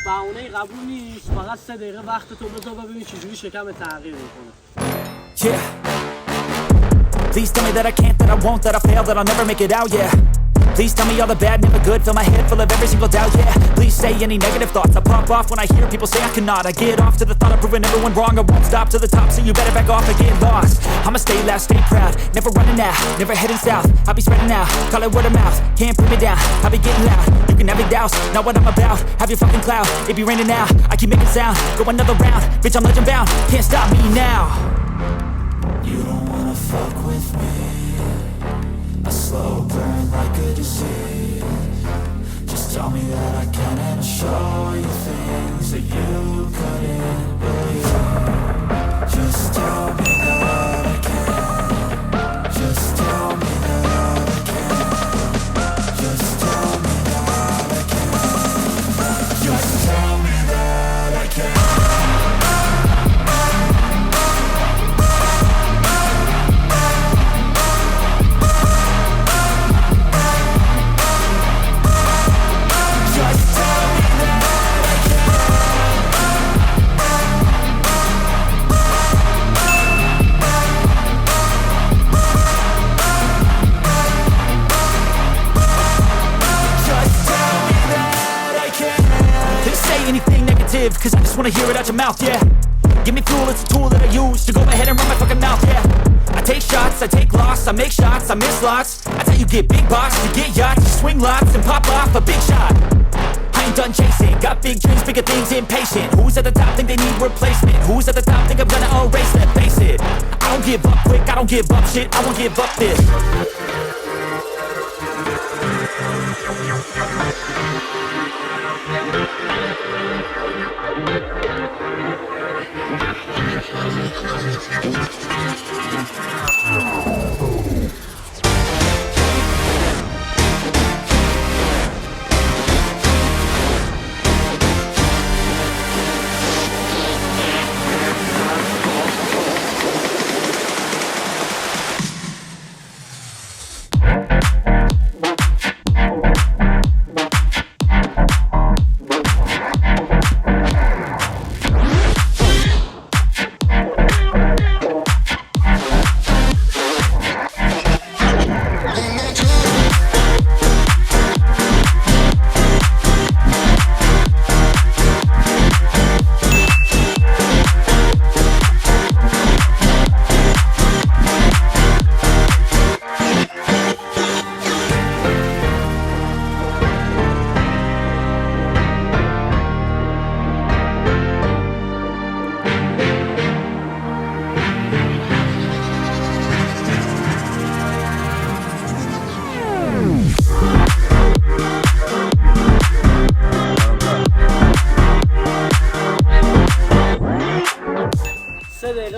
بهونه قبول نیست. فقط 3 دقیقه وقت تو بذار ببین چجوری شکم تغییر میکنه. Yeah. Please tell me that I can't, that I won't, that I fail, that I'll never make it out, yeah. Please tell me all the bad, never good, fill my head full of every single doubt, yeah. Please say any negative thoughts, I pop off when I hear people say I cannot. I get off to the thought of proving everyone wrong, I won't stop to the top, so you better back off and get lost. I'ma stay loud, stay proud, never running out, never heading south. I'll be spreading out, call it word of mouth, can't put me down, I'll be getting loud. You can have your doubts, not what I'm about, have your fucking clout. It be raining now, I keep making sound, go another round, bitch I'm legend bound, can't stop me now. You don't wanna fuck with me, a slow burn like a disease. Just tell me that I can and I'll show you things that you couldn't believe. Just tell me that I can. Just tell me that I can. Just tell me that I can. Just tell me that I can. Cause I just wanna hear it out your mouth, yeah. Give me fuel, it's a tool that I use to go ahead and run my fucking mouth, yeah. I take shots, I take loss, I make shots, I miss lots. That's how you get big box, you get yachts, you swing lots and pop off a big shot. I ain't done chasing, got big dreams, bigger things, impatient. Who's at the top think they need replacement? Who's at the top think I'm gonna erase them? Face it, I don't give up quick, I don't give up shit, I won't give up this.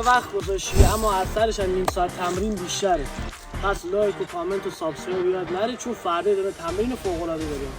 وقت گذاشتی اما اثرش از نیم ساعت تمرین بیشتره. پس لایک و کامنت و سابسکرایب یاد نری چون فردا داره تمرین فوق العاده داریم.